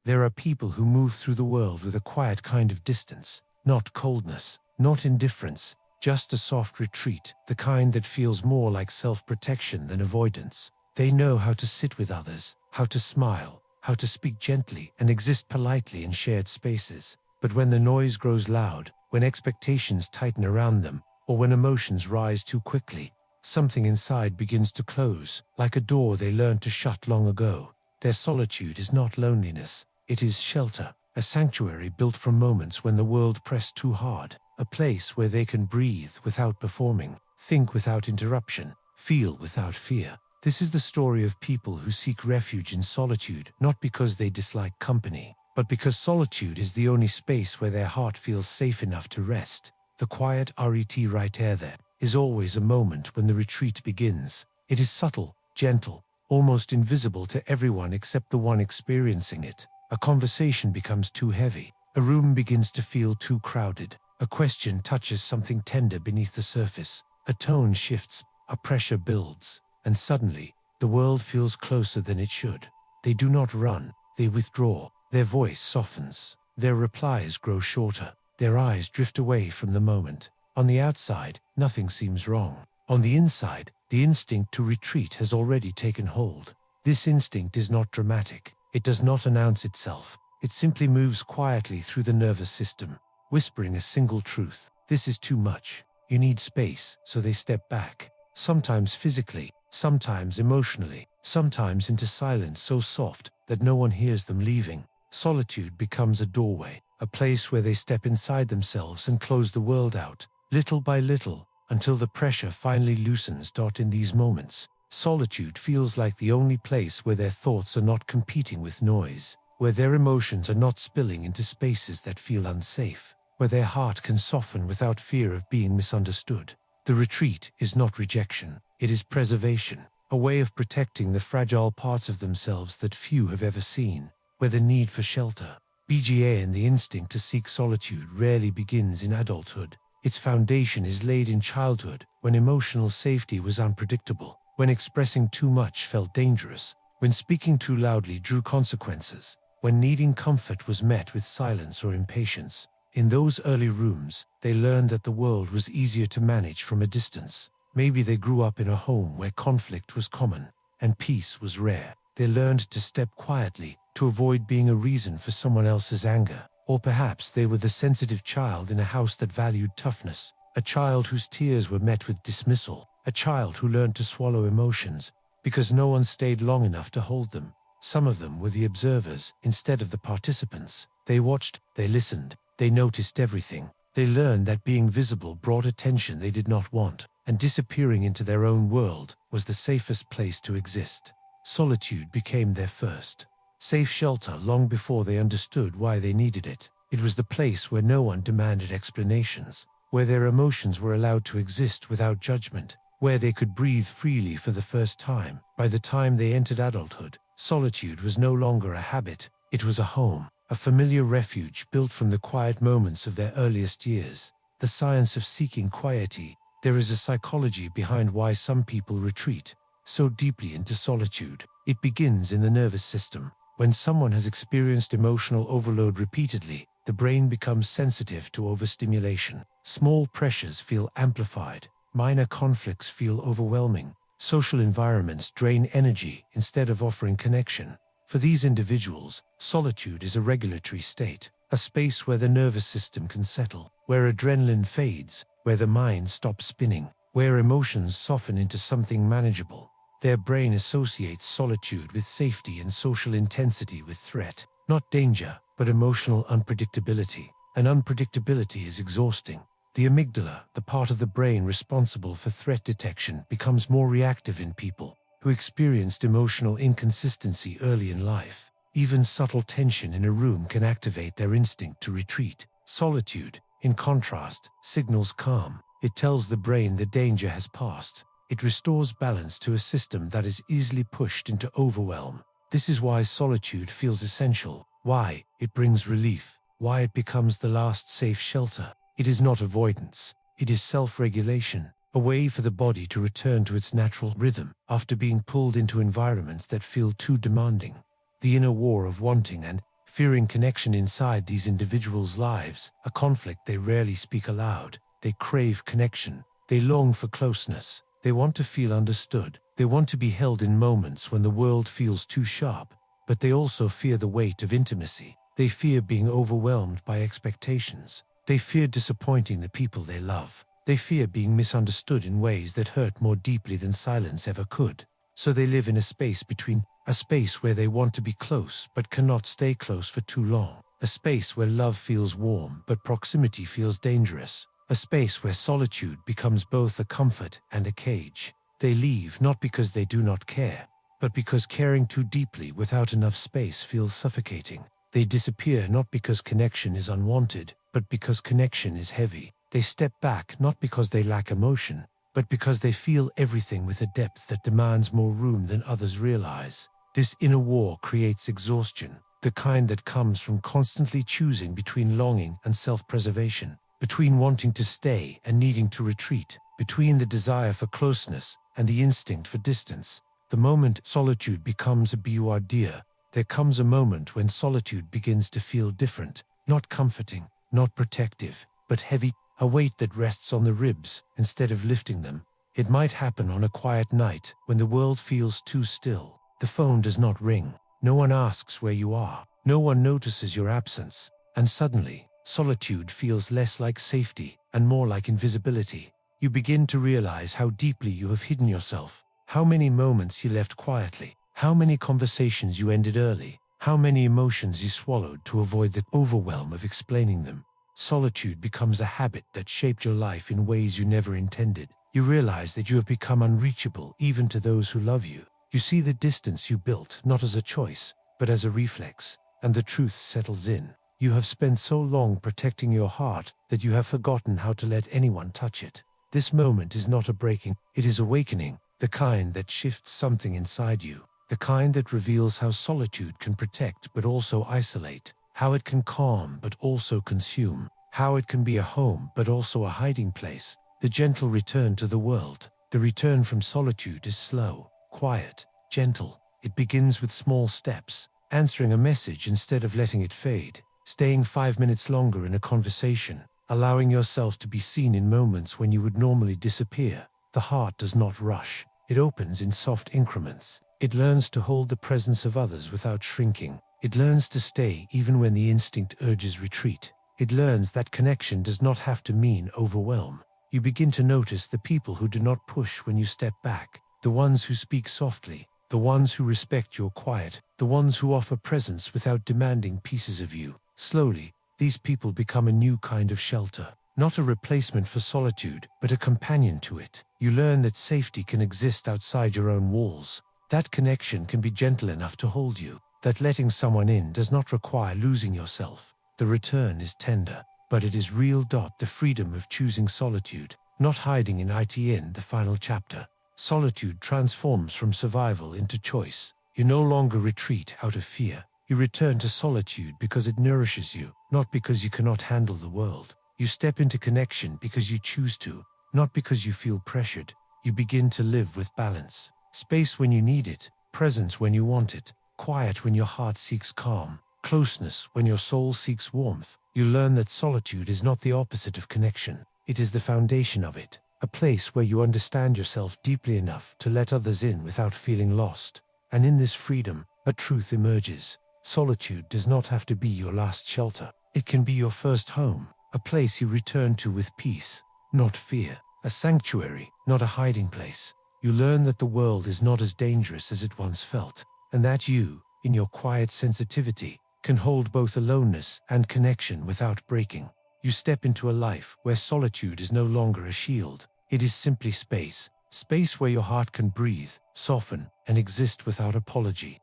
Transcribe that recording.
There are people who move through the world with a quiet kind of distance, not coldness, not indifference, just a soft retreat, the kind that feels more like self-protection than avoidance. They know how to sit with others, how to smile, how to speak gently and exist politely in shared spaces. But when the noise grows loud, when expectations tighten around them, or when emotions rise too quickly, something inside begins to close, like a door they learned to shut long ago. Their solitude is not loneliness, it is shelter, a sanctuary built from moments when the world pressed too hard, a place where they can breathe without performing, think without interruption, feel without fear. This is the story of people who seek refuge in solitude, not because they dislike company, but because solitude is the only space where their heart feels safe enough to rest. The quiet right there is always a moment when the retreat begins. It is subtle, gentle, almost invisible to everyone except the one experiencing it. A conversation becomes too heavy, a room begins to feel too crowded, a question touches something tender beneath the surface, a tone shifts, a pressure builds, and suddenly, the world feels closer than it should. They do not run, they withdraw, their voice softens, their replies grow shorter, their eyes drift away from the moment. On the outside, nothing seems wrong. On the inside, the instinct to retreat has already taken hold. This instinct is not dramatic. It does not announce itself. It simply moves quietly through the nervous system, whispering a single truth. This is too much. You need space, so they step back. Sometimes physically, sometimes emotionally, sometimes into silence so soft that no one hears them leaving. Solitude becomes a doorway, a place where they step inside themselves and close the world out, little by little, until the pressure finally loosens. In these moments, solitude feels like the only place where their thoughts are not competing with noise, where their emotions are not spilling into spaces that feel unsafe, where their heart can soften without fear of being misunderstood. The retreat is not rejection, it is preservation, a way of protecting the fragile parts of themselves that few have ever seen, where the need for shelter, BGA and the instinct to seek solitude rarely begins in adulthood. Its foundation is laid in childhood, when emotional safety was unpredictable, when expressing too much felt dangerous, when speaking too loudly drew consequences, when needing comfort was met with silence or impatience. In those early rooms, they learned that the world was easier to manage from a distance. Maybe they grew up in a home where conflict was common and peace was rare. They learned to step quietly, to avoid being a reason for someone else's anger. Or perhaps they were the sensitive child in a house that valued toughness, a child whose tears were met with dismissal, a child who learned to swallow emotions because no one stayed long enough to hold them. Some of them were the observers instead of the participants. They watched, they listened, they noticed everything. They learned that being visible brought attention they did not want, and disappearing into their own world was the safest place to exist. Solitude became their first safe shelter long before they understood why they needed it. It was the place where no one demanded explanations, where their emotions were allowed to exist without judgment, where they could breathe freely for the first time. By the time they entered adulthood, solitude was no longer a habit, it was a home, a familiar refuge built from the quiet moments of their earliest years. The science of seeking quiety. There is a psychology behind why some people retreat so deeply into solitude. It begins in the nervous system. When someone has experienced emotional overload repeatedly, the brain becomes sensitive to overstimulation. Small pressures feel amplified. Minor conflicts feel overwhelming. Social environments drain energy instead of offering connection. For these individuals, solitude is a regulatory state, a space where the nervous system can settle, where adrenaline fades, where the mind stops spinning, where emotions soften into something manageable. Their brain associates solitude with safety and social intensity with threat, not danger, but emotional unpredictability. And unpredictability is exhausting. The amygdala, the part of the brain responsible for threat detection, becomes more reactive in people who experienced emotional inconsistency early in life. Even subtle tension in a room can activate their instinct to retreat. Solitude, in contrast, signals calm. It tells the brain the danger has passed. It restores balance to a system that is easily pushed into overwhelm. This is why solitude feels essential, why it brings relief, why it becomes the last safe shelter. It is not avoidance, it is self-regulation, a way for the body to return to its natural rhythm after being pulled into environments that feel too demanding. The inner war of wanting and fearing connection inside these individuals' lives, a conflict they rarely speak aloud. They crave connection. They long for closeness. They want to feel understood. They want to be held in moments when the world feels too sharp. But they also fear the weight of intimacy. They fear being overwhelmed by expectations. They fear disappointing the people they love. They fear being misunderstood in ways that hurt more deeply than silence ever could. So they live in a space between, a space where they want to be close but cannot stay close for too long. A space where love feels warm but proximity feels dangerous. A space where solitude becomes both a comfort and a cage. They leave not because they do not care, but because caring too deeply without enough space feels suffocating. They disappear not because connection is unwanted, but because connection is heavy. They step back not because they lack emotion, but because they feel everything with a depth that demands more room than others realize. This inner war creates exhaustion, the kind that comes from constantly choosing between longing and self-preservation, between wanting to stay and needing to retreat, between the desire for closeness and the instinct for distance. The moment solitude becomes a bouardia, there comes a moment when solitude begins to feel different, not comforting, not protective, but heavy, a weight that rests on the ribs instead of lifting them. It might happen on a quiet night when the world feels too still. The phone does not ring. No one asks where you are. No one notices your absence. And suddenly, solitude feels less like safety and more like invisibility. You begin to realize how deeply you have hidden yourself, how many moments you left quietly, how many conversations you ended early, how many emotions you swallowed to avoid the overwhelm of explaining them. Solitude becomes a habit that shaped your life in ways you never intended. You realize that you have become unreachable even to those who love you. You see the distance you built not as a choice, but as a reflex, and the truth settles in. You have spent so long protecting your heart that you have forgotten how to let anyone touch it. This moment is not a breaking, it is awakening, the kind that shifts something inside you, the kind that reveals how solitude can protect but also isolate, how it can calm but also consume, how it can be a home but also a hiding place. The gentle return to the world. The return from solitude is slow, quiet, gentle. It begins with small steps, answering a message instead of letting it fade, staying 5 minutes longer in a conversation, allowing yourself to be seen in moments when you would normally disappear. The heart does not rush. It opens in soft increments. It learns to hold the presence of others without shrinking. It learns to stay even when the instinct urges retreat. It learns that connection does not have to mean overwhelm. You begin to notice the people who do not push when you step back, the ones who speak softly, the ones who respect your quiet, the ones who offer presence without demanding pieces of you. Slowly, these people become a new kind of shelter, not a replacement for solitude, but a companion to it. You learn that safety can exist outside your own walls, that connection can be gentle enough to hold you, that letting someone in does not require losing yourself. The return is tender, but it is real. The freedom of choosing solitude, not hiding in the final chapter. Solitude transforms from survival into choice. You no longer retreat out of fear. You return to solitude because it nourishes you, not because you cannot handle the world. You step into connection because you choose to, not because you feel pressured. You begin to live with balance. Space when you need it, presence when you want it, quiet when your heart seeks calm, closeness when your soul seeks warmth. You learn that solitude is not the opposite of connection. It is the foundation of it, a place where you understand yourself deeply enough to let others in without feeling lost. And in this freedom, a truth emerges. Solitude does not have to be your last shelter. It can be your first home, a place you return to with peace, not fear, a sanctuary, not a hiding place. You learn that the world is not as dangerous as it once felt, and that you, in your quiet sensitivity, can hold both aloneness and connection without breaking. You step into a life where solitude is no longer a shield. It is simply space, space where your heart can breathe, soften, and exist without apology.